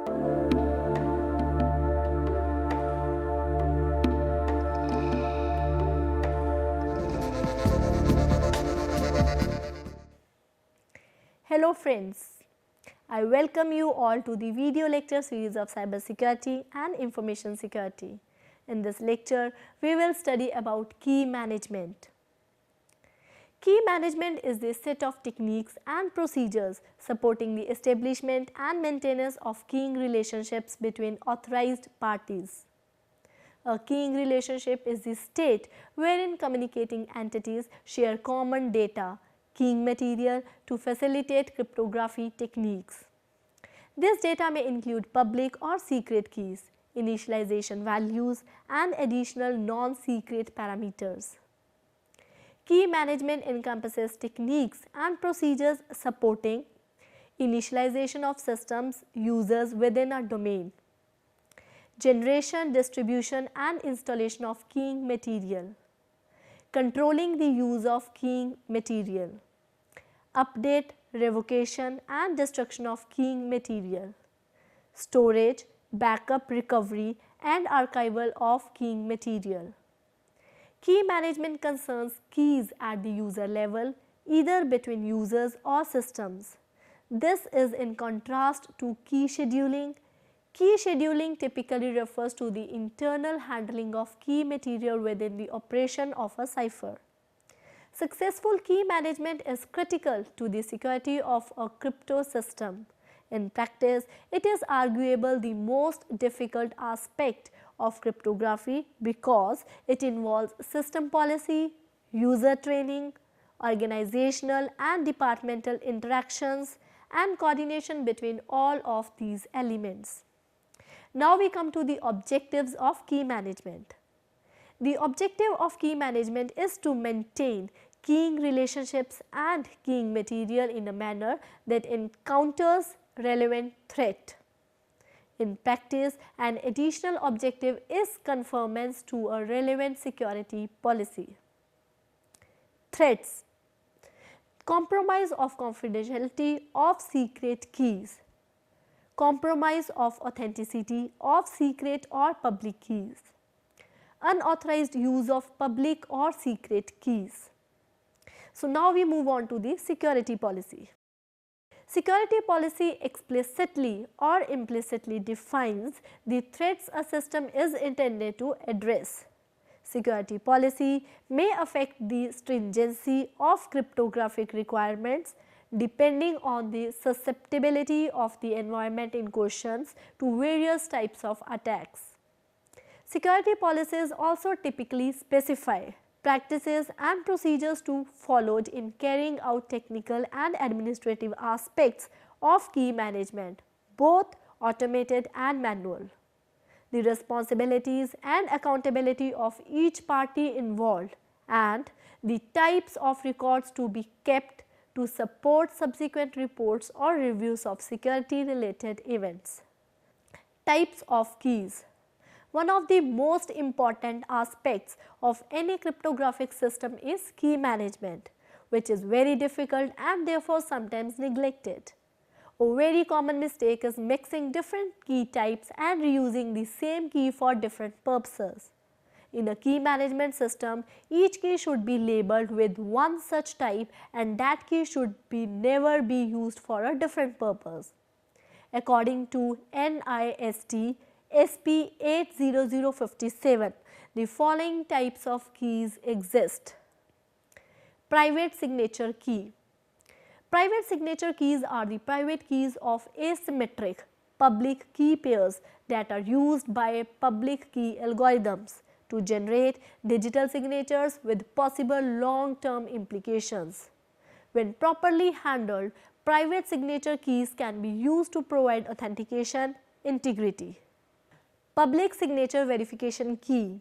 Hello friends, I welcome you all to the video lecture series of cybersecurity and information security. In this lecture, we will study about key management. Key management is the set of techniques and procedures supporting the establishment and maintenance of keying relationships between authorized parties. A keying relationship is the state wherein communicating entities share common data, keying material to facilitate cryptography techniques. This data may include public or secret keys, initialization values, and additional non-secret parameters. Key management encompasses techniques and procedures supporting initialization of systems users within a domain, generation, distribution, and installation of keying material, controlling the use of keying material, update, revocation, and destruction of keying material, storage, backup, recovery, and archival of keying material. Key management concerns keys at the user level, either between users or systems. This is in contrast to key scheduling. Key scheduling typically refers to the internal handling of key material within the operation of a cipher. Successful key management is critical to the security of a crypto system. In practice, it is arguable the most difficult aspect of cryptography because it involves system policy, user training, organizational and departmental interactions, and coordination between all of these elements. Now we come to the objectives of key management. The objective of key management is to maintain keying relationships and keying material in a manner that encounters relevant threat. In practice, an additional objective is conformance to a relevant security policy. Threats: compromise of confidentiality of secret keys, compromise of authenticity of secret or public keys, unauthorized use of public or secret keys. So now we move on to the security policy. Security policy explicitly or implicitly defines the threats a system is intended to address. Security policy may affect the stringency of cryptographic requirements depending on the susceptibility of the environment in question to various types of attacks. Security policies also typically specify practices and procedures to be followed in carrying out technical and administrative aspects of key management, both automated and manual. The responsibilities and accountability of each party involved and the types of records to be kept to support subsequent reports or reviews of security related events. Types of keys. One of the most important aspects of any cryptographic system is key management, which is very difficult and therefore sometimes neglected. A very common mistake is mixing different key types and reusing the same key for different purposes. In a key management system, each key should be labeled with one such type and that key should never be used for a different purpose. According to NIST SP 80057, the following types of keys exist. Private signature key. Private signature keys are the private keys of asymmetric public key pairs that are used by public key algorithms to generate digital signatures with possible long-term implications. When properly handled, private signature keys can be used to provide authentication integrity. Public signature verification key.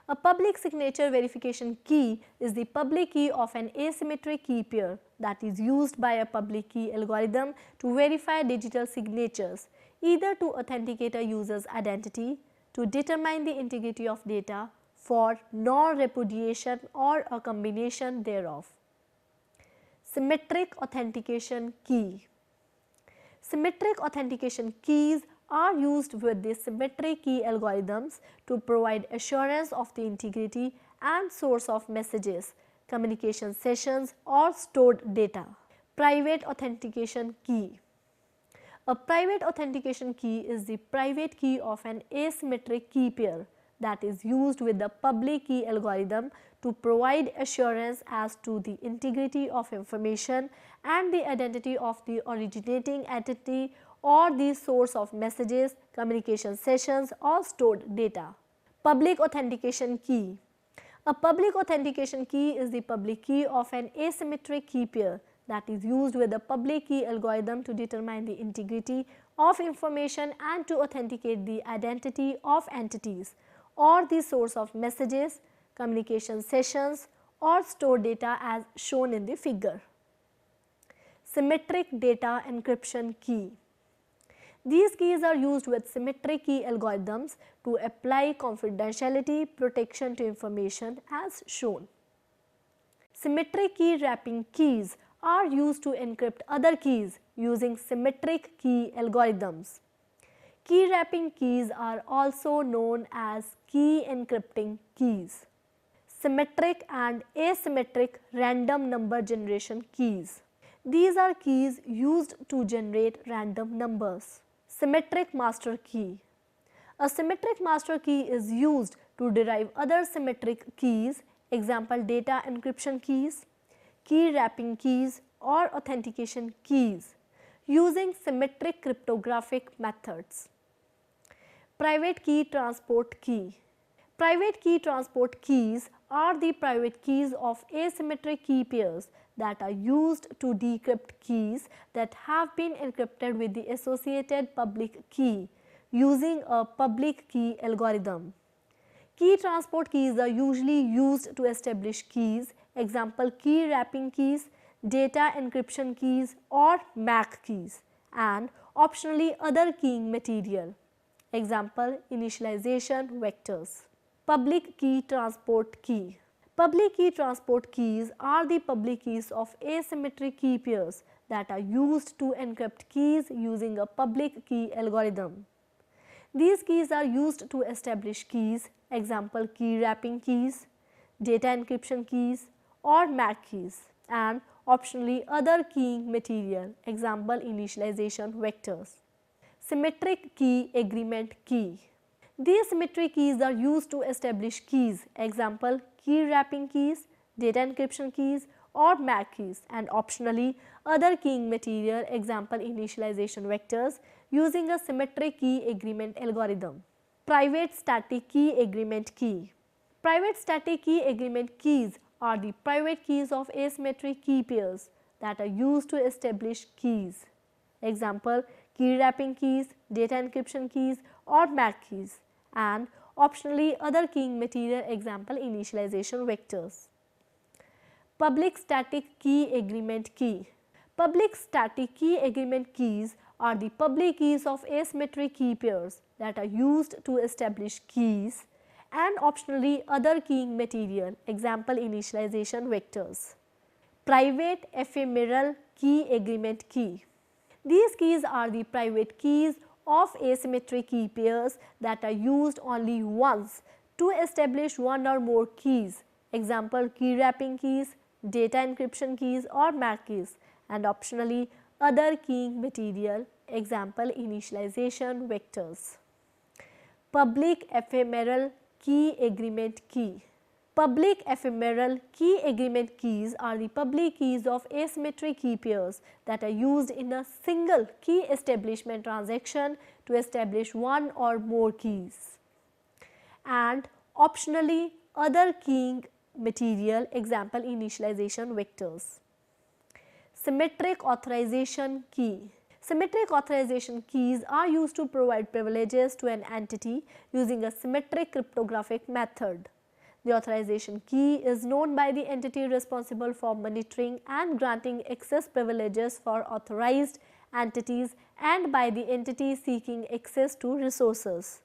A public signature verification key is the public key of an asymmetric key pair that is used by a public key algorithm to verify digital signatures, either to authenticate a user's identity, to determine the integrity of data, for non-repudiation or a combination thereof. Symmetric authentication key. Symmetric authentication keys are used with the symmetric key algorithms to provide assurance of the integrity and source of messages, communication sessions or stored data. Private authentication key. A private authentication key is the private key of an asymmetric key pair that is used with the public key algorithm to provide assurance as to the integrity of information and the identity of the originating entity or the source of messages, communication sessions or stored data. Public authentication key. A public authentication key is the public key of an asymmetric key pair that is used with the public key algorithm to determine the integrity of information and to authenticate the identity of entities or the source of messages, communication sessions or stored data as shown in the figure. Symmetric data encryption key. These keys are used with symmetric key algorithms to apply confidentiality protection to information as shown. Symmetric key wrapping keys are used to encrypt other keys using symmetric key algorithms. Key wrapping keys are also known as key encrypting keys. Symmetric and asymmetric random number generation keys. These are keys used to generate random numbers. Symmetric master key. A symmetric master key is used to derive other symmetric keys, example data encryption keys, key wrapping keys or authentication keys using symmetric cryptographic methods. Private key transport key. Private key transport keys are the private keys of asymmetric key pairs that are used to decrypt keys that have been encrypted with the associated public key using a public key algorithm. Key transport keys are usually used to establish keys, example key wrapping keys, data encryption keys or MAC keys, and optionally other keying material, example initialization vectors. Public key transport key. Public key transport keys are the public keys of asymmetric key pairs that are used to encrypt keys using a public key algorithm. These keys are used to establish keys, example key wrapping keys, data encryption keys or MAC keys, and optionally other keying material, example initialization vectors. Symmetric key agreement key. These symmetric keys are used to establish keys, example key wrapping keys, data encryption keys or MAC keys, and optionally other keying material, example initialization vectors, using a symmetric key agreement algorithm. Private static key agreement key. Private static key agreement keys are the private keys of asymmetric key pairs that are used to establish keys, example key wrapping keys, data encryption keys or MAC keys, and optionally other keying material, example initialization vectors. Public static key agreement key. Public static key agreement keys are the public keys of asymmetric key pairs that are used to establish keys and optionally other keying material, example initialization vectors. Private ephemeral key agreement key. These keys are the private keys of asymmetric key pairs that are used only once to establish one or more keys, example key wrapping keys, data encryption keys or MAC keys, and optionally other keying material, example initialization vectors. Public ephemeral key agreement key. Public ephemeral key agreement keys are the public keys of asymmetric key pairs that are used in a single key establishment transaction to establish one or more keys, and optionally other keying material, example initialization vectors. Symmetric authorization key. Symmetric authorization keys are used to provide privileges to an entity using a symmetric cryptographic method. The authorization key is known by the entity responsible for monitoring and granting access privileges for authorized entities and by the entity seeking access to resources.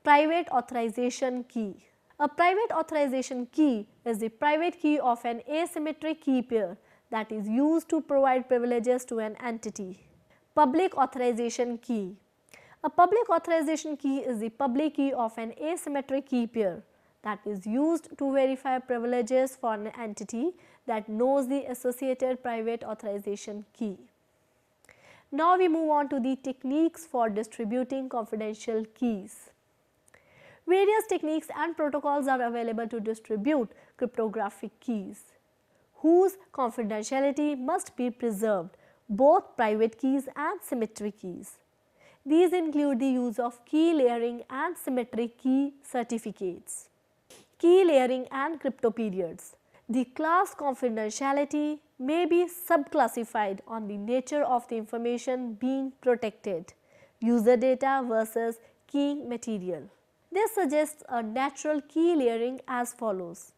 Private authorization key. A private authorization key is the private key of an asymmetric key pair that is used to provide privileges to an entity. Public authorization key. A public authorization key is the public key of an asymmetric key pair that is used to verify privileges for an entity that knows the associated private authorization key. Now we move on to the techniques for distributing confidential keys. Various techniques and protocols are available to distribute cryptographic keys, whose confidentiality must be preserved, both private keys and symmetric keys. These include the use of key layering and symmetric key certificates, key layering and crypto periods. The class confidentiality may be subclassified on the nature of the information being protected, user data versus keying material. This suggests a natural key layering as follows.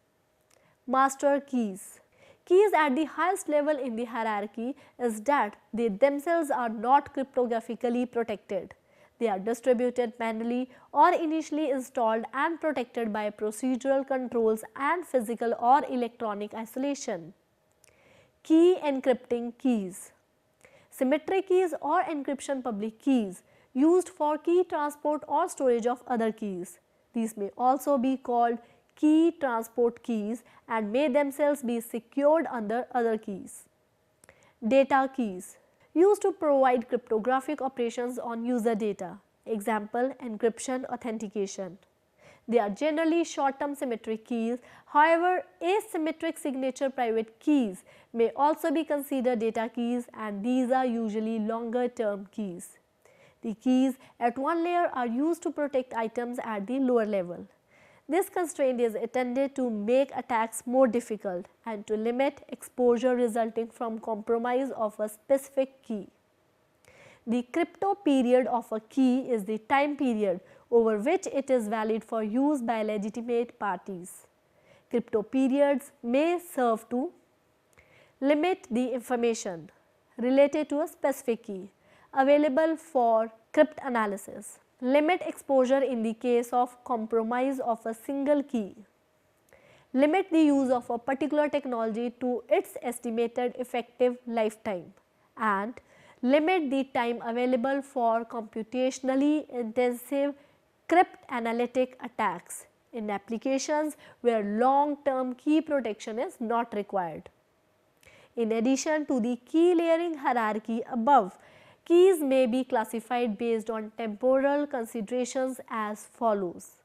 Master keys. Keys at the highest level in the hierarchy is that they themselves are not cryptographically protected. They are distributed manually or initially installed and protected by procedural controls and physical or electronic isolation. Key encrypting keys. Symmetric keys or encryption public keys used for key transport or storage of other keys. These may also be called key transport keys and may themselves be secured under other keys. Data keys used to provide cryptographic operations on user data. Example, encryption, authentication. They are generally short-term symmetric keys. However, asymmetric signature private keys may also be considered data keys, and these are usually longer-term keys. The keys at one layer are used to protect items at the lower level. This constraint is intended to make attacks more difficult and to limit exposure resulting from compromise of a specific key. The crypto period of a key is the time period over which it is valid for use by legitimate parties. Crypto periods may serve to limit the information related to a specific key available for cryptanalysis. Limit exposure in the case of compromise of a single key. Limit the use of a particular technology to its estimated effective lifetime. And limit the time available for computationally intensive cryptanalytic attacks in applications where long-term key protection is not required. In addition to the key layering hierarchy above, keys may be classified based on temporal considerations as follows.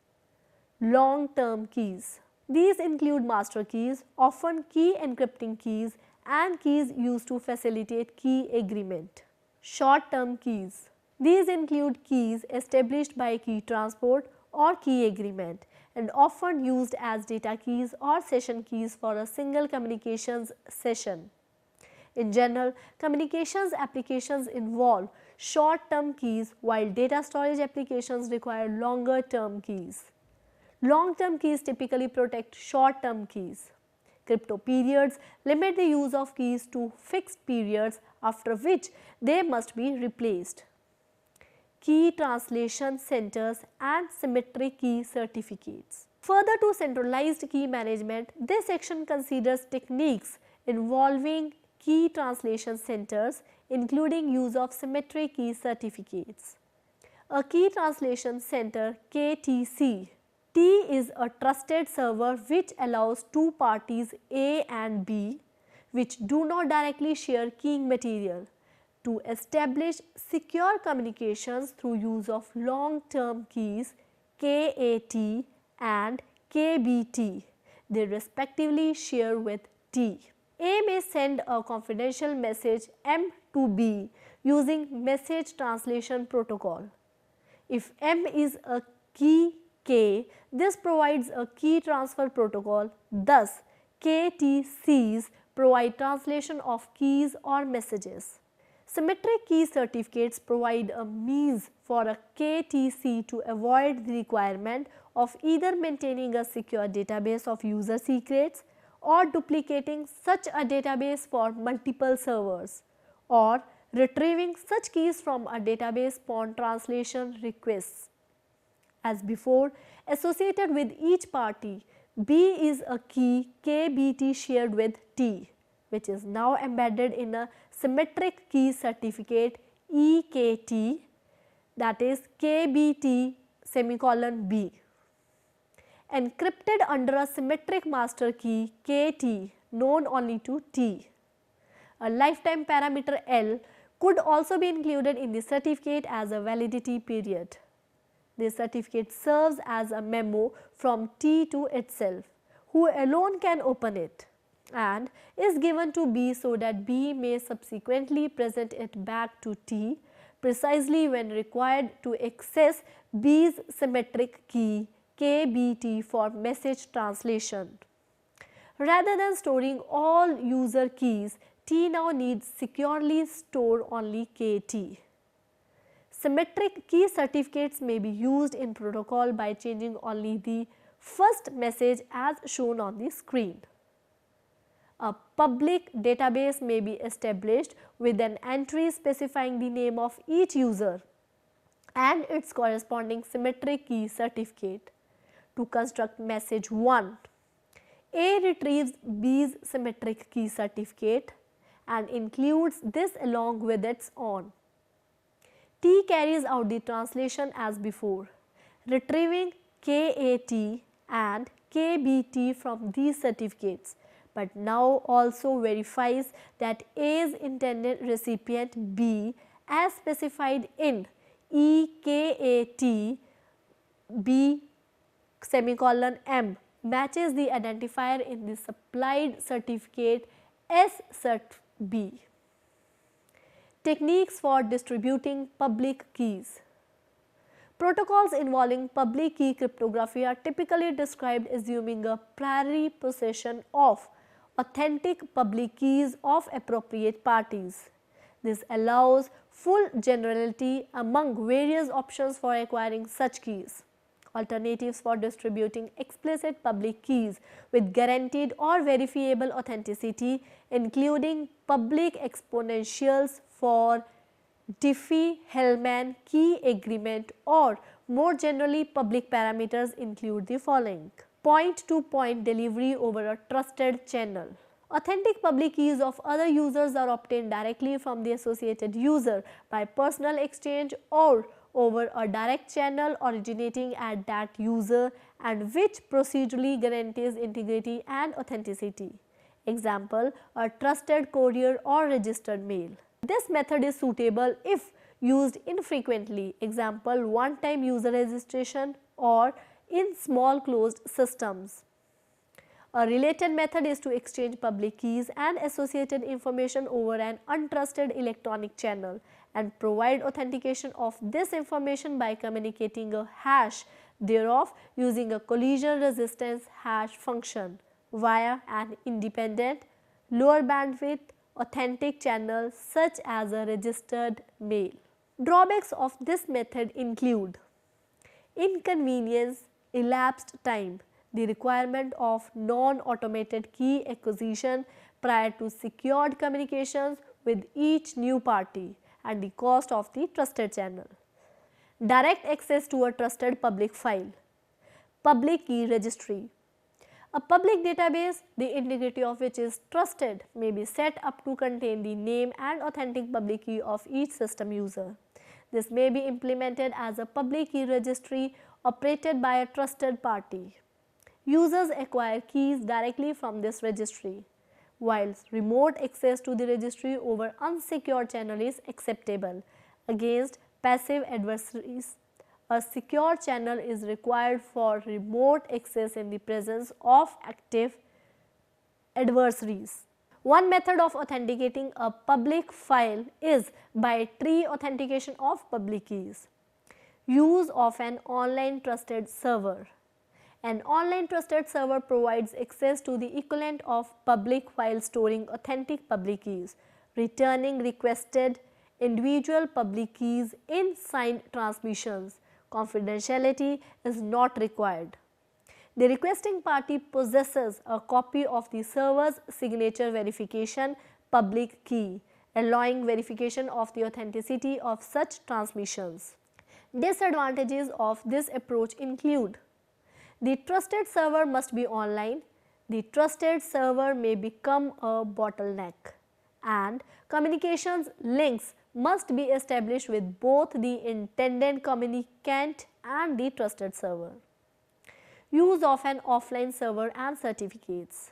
Long-term keys. These include master keys, often key encrypting keys, and keys used to facilitate key agreement. Short-term keys. These include keys established by key transport or key agreement and often used as data keys or session keys for a single communications session. In general, communications applications involve short-term keys while data storage applications require longer-term keys. Long-term keys typically protect short-term keys. Crypto periods limit the use of keys to fixed periods after which they must be replaced. Key translation centers and symmetric key certificates. Further to centralized key management, this section considers techniques involving key translation centers, including use of symmetric key certificates. A key translation center KTC. T is a trusted server which allows two parties A and B which do not directly share keying material to establish secure communications through use of long-term keys KAT and KBT. They respectively share with T. A may send a confidential message M to B using message translation protocol. If M is a key K, this provides a key transfer protocol. Thus, KTCs provide translation of keys or messages. Symmetric key certificates provide a means for a KTC to avoid the requirement of either maintaining a secure database of user secrets or duplicating such a database for multiple servers, or retrieving such keys from a database upon translation requests. As before, associated with each party, B is a key KBT shared with T, which is now embedded in a symmetric key certificate EKT that is KBT semicolon B, encrypted under a symmetric master key KT known only to T. A lifetime parameter L could also be included in the certificate as a validity period. This certificate serves as a memo from T to itself, who alone can open it, and is given to B so that B may subsequently present it back to T precisely when required to access B's symmetric key KBT for message translation. Rather than storing all user keys, T now needs securely store only KT. Symmetric key certificates may be used in protocol by changing only the first message as shown on the screen. A public database may be established with an entry specifying the name of each user and its corresponding symmetric key certificate. To construct message 1, A retrieves B's symmetric key certificate and includes this along with its own. T carries out the translation as before, retrieving KAT and KBT from these certificates, but now also verifies that A's intended recipient B as specified in EKAT B semicolon M matches the identifier in the supplied certificate SCERT B. Techniques for distributing public keys. Protocols involving public key cryptography are typically described assuming a priori possession of authentic public keys of appropriate parties. This allows full generality among various options for acquiring such keys. Alternatives for distributing explicit public keys with guaranteed or verifiable authenticity, including public exponentials for Diffie-Hellman key agreement, or more generally public parameters, include the following: point-to-point delivery over a trusted channel. Authentic public keys of other users are obtained directly from the associated user by personal exchange or over a direct channel originating at that user and which procedurally guarantees integrity and authenticity. Example, a trusted courier or registered mail. This method is suitable if used infrequently, example one-time user registration or in small closed systems. A related method is to exchange public keys and associated information over an untrusted electronic channel and provide authentication of this information by communicating a hash thereof using a collision resistance hash function via an independent, lower bandwidth, authentic channel such as a registered mail. Drawbacks of this method include inconvenience, elapsed time, the requirement of non-automated key acquisition prior to secured communications with each new party, and the cost of the trusted channel. Direct access to a trusted public file. Public key registry. A public database, the integrity of which is trusted, may be set up to contain the name and authentic public key of each system user. This may be implemented as a public key registry operated by a trusted party. Users acquire keys directly from this registry, whilst remote access to the registry over unsecured channel is acceptable. Against passive adversaries, a secure channel is required for remote access in the presence of active adversaries. One method of authenticating a public file is by tree authentication of public keys. Use of an online trusted server. An online trusted server provides access to the equivalent of public while storing authentic public keys, returning requested individual public keys in signed transmissions. Confidentiality is not required. The requesting party possesses a copy of the server's signature verification public key, allowing verification of the authenticity of such transmissions. Disadvantages of this approach include: the trusted server must be online, the trusted server may become a bottleneck, and communications links must be established with both the intended communicant and the trusted server. Use of an offline server and certificates.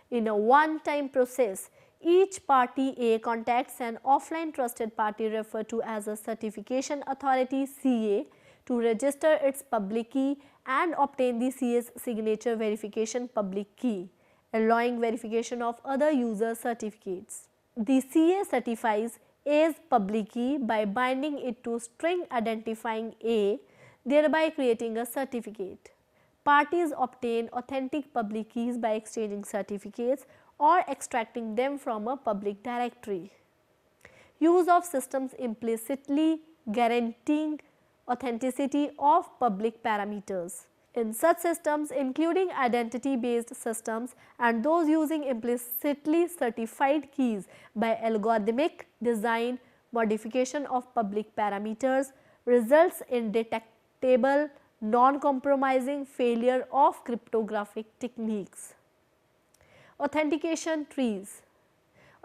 In a one-time process, each party A contacts an offline trusted party referred to as a certification authority CA to register its public key and obtain the CA's signature verification public key, allowing verification of other user certificates. The CA certifies A's public key by binding it to string identifying A, thereby creating a certificate. Parties obtain authentic public keys by exchanging certificates or extracting them from a public directory. Use of systems implicitly guaranteeing authenticity of public parameters. In such systems, including identity-based systems and those using implicitly certified keys by algorithmic design, modification of public parameters results in detectable non-compromising failure of cryptographic techniques. Authentication trees.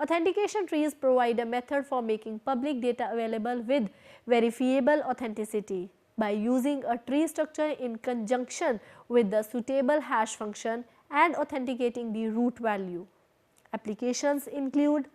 Authentication trees provide a method for making public data available with verifiable authenticity by using a tree structure in conjunction with the suitable hash function and authenticating the root value. Applications include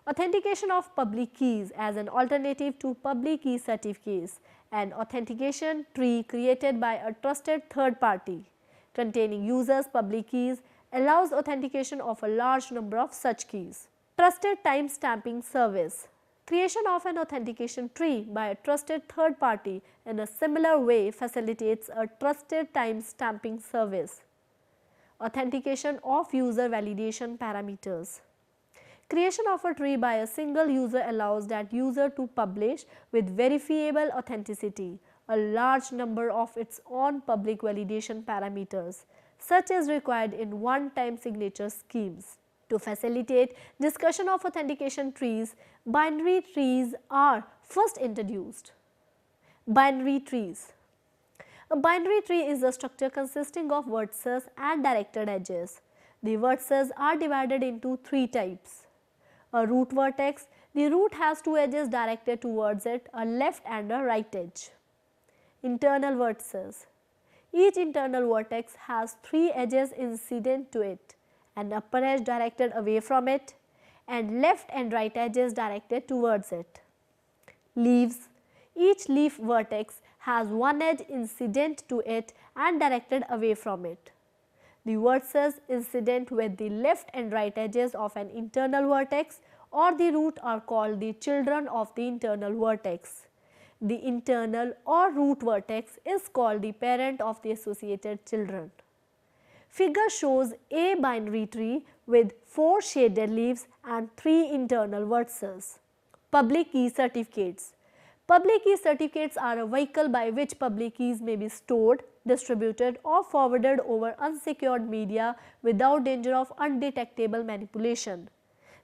authentication of public keys as an alternative to public key certificates, an authentication tree created by a trusted third party containing users' public keys allows authentication of a large number of such keys. Trusted time stamping service. Creation of an authentication tree by a trusted third party in a similar way facilitates a trusted time stamping service. Authentication of user validation parameters. Creation of a tree by a single user allows that user to publish with verifiable authenticity a large number of its own public validation parameters, such as required in one-time signature schemes. To facilitate discussion of authentication trees, binary trees are first introduced. Binary trees. A binary tree is a structure consisting of vertices and directed edges. The vertices are divided into three types. A root vertex, the root has two edges directed towards it, a left and a right edge. Internal vertices. Each internal vertex has three edges incident to it, an upper edge directed away from it, and left and right edges directed towards it. Leaves. Each leaf vertex has one edge incident to it and directed away from it. The vertices incident with the left and right edges of an internal vertex or the root are called the children of the internal vertex. The internal or root vertex is called the parent of the associated children. Figure shows a binary tree with 4 shaded leaves and 3 internal vertices. Public key certificates. Public key certificates are a vehicle by which public keys may be stored, distributed or forwarded over unsecured media without danger of undetectable manipulation.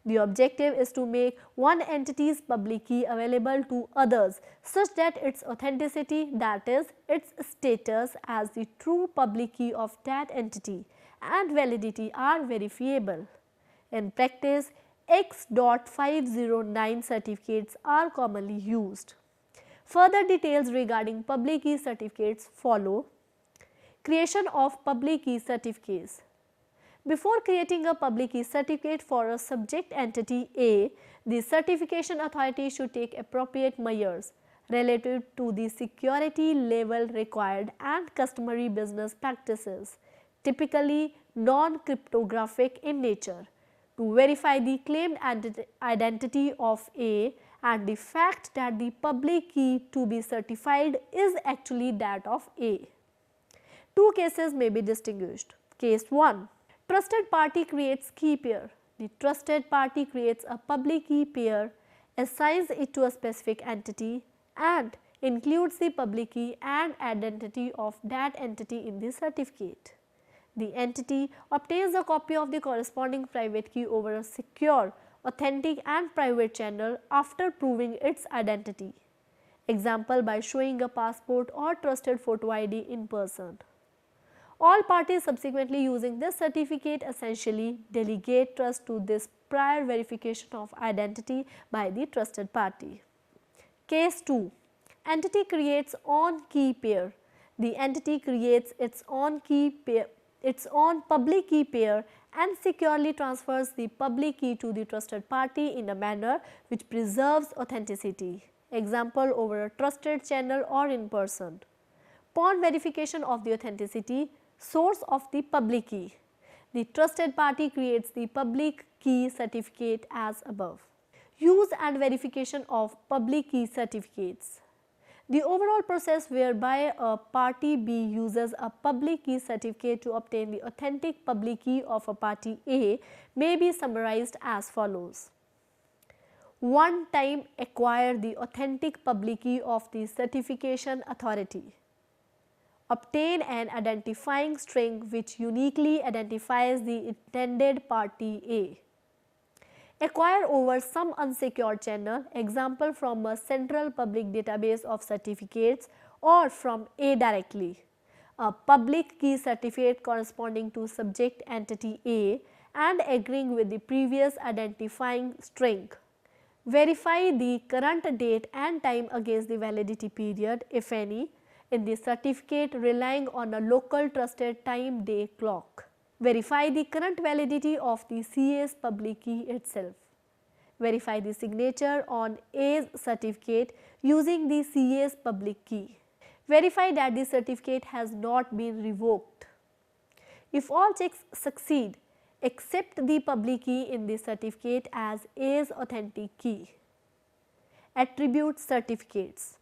The objective is to make one entity's public key available to others such that its authenticity, that is, its status as the true public key of that entity, and validity are verifiable. In practice, X.509 certificates are commonly used. Further details regarding public key certificates follow. Creation of public key certificates. Before creating a public key certificate for a subject entity A, the certification authority should take appropriate measures relative to the security level required and customary business practices, typically non-cryptographic in nature, to verify the claimed identity of A and the fact that the public key to be certified is actually that of A. Two cases may be distinguished. Case 1. Trusted party creates key pair. The trusted party creates a public key pair, assigns it to a specific entity and includes the public key and identity of that entity in the certificate. The entity obtains a copy of the corresponding private key over a secure, authentic and private channel after proving its identity. Example, by showing a passport or trusted photo ID in person. All parties subsequently using this certificate essentially delegate trust to this prior verification of identity by the trusted party. Case 2. Entity creates own key pair. The entity creates its own public key pair and securely transfers the public key to the trusted party in a manner which preserves authenticity. Example, over a trusted channel or in person. Upon verification of the authenticity, source of the public key, the trusted party creates the public key certificate as above. Use and verification of public key certificates. The overall process whereby a party B uses a public key certificate to obtain the authentic public key of a party A may be summarized as follows. One time acquire the authentic public key of the certification authority. Obtain an identifying string which uniquely identifies the intended party A. Acquire over some unsecured channel, example from a central public database of certificates or from A directly, a public key certificate corresponding to subject entity A and agreeing with the previous identifying string. Verify the current date and time against the validity period, if any, in the certificate relying on a local trusted time day clock. Verify the current validity of the CA's public key itself. Verify the signature on A's certificate using the CA's public key. Verify that the certificate has not been revoked. If all checks succeed, accept the public key in the certificate as A's authentic key. Attribute certificates.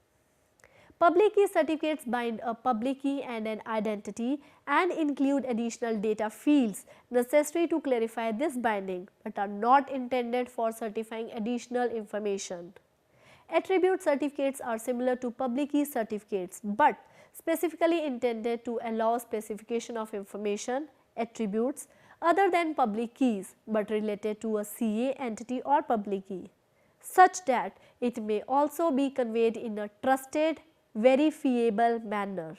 Public key certificates bind a public key and an identity and include additional data fields necessary to clarify this binding, but are not intended for certifying additional information. Attribute certificates are similar to public key certificates, but specifically intended to allow specification of information, attributes other than public keys, but related to a CA entity or public key, such that it may also be conveyed in a trusted, verifiable manner.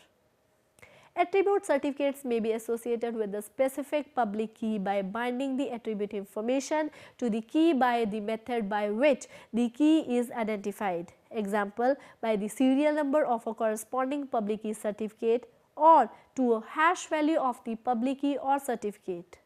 Attribute certificates may be associated with the specific public key by binding the attribute information to the key by the method by which the key is identified. Example, by the serial number of a corresponding public key certificate or to a hash value of the public key or certificate.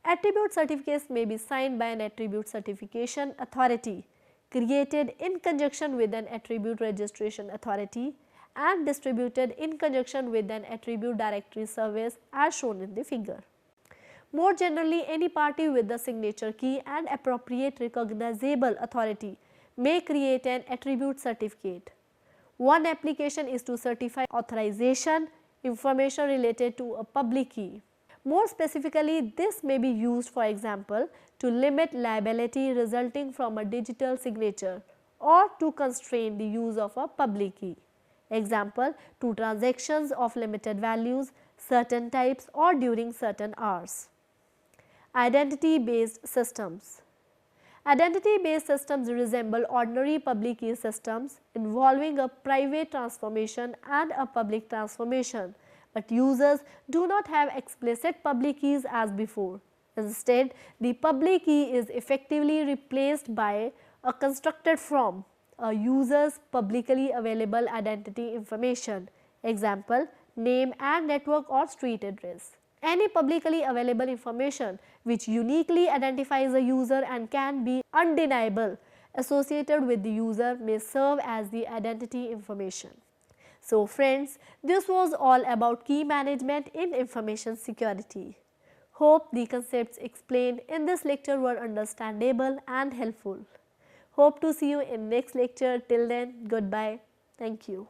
Attribute certificates may be signed by an attribute certification authority created in conjunction with an attribute registration authority and distributed in conjunction with an attribute directory service as shown in the figure. More generally, any party with the signature key and appropriate recognizable authority may create an attribute certificate. One application is to certify authorization information related to a public key. More specifically, this may be used, for example, to limit liability resulting from a digital signature or to constrain the use of a public key. Example, to transactions of limited values, certain types or during certain hours. Identity based systems. Identity based systems resemble ordinary public key systems involving a private transformation and a public transformation, but users do not have explicit public keys as before. Instead, the public key is effectively replaced by a constructed from a user's publicly available identity information, example, name and network or street address. Any publicly available information which uniquely identifies a user and can be undeniable associated with the user may serve as the identity information. So friends, this was all about key management in information security. Hope the concepts explained in this lecture were understandable and helpful. Hope to see you in next lecture. Till then, goodbye. Thank you.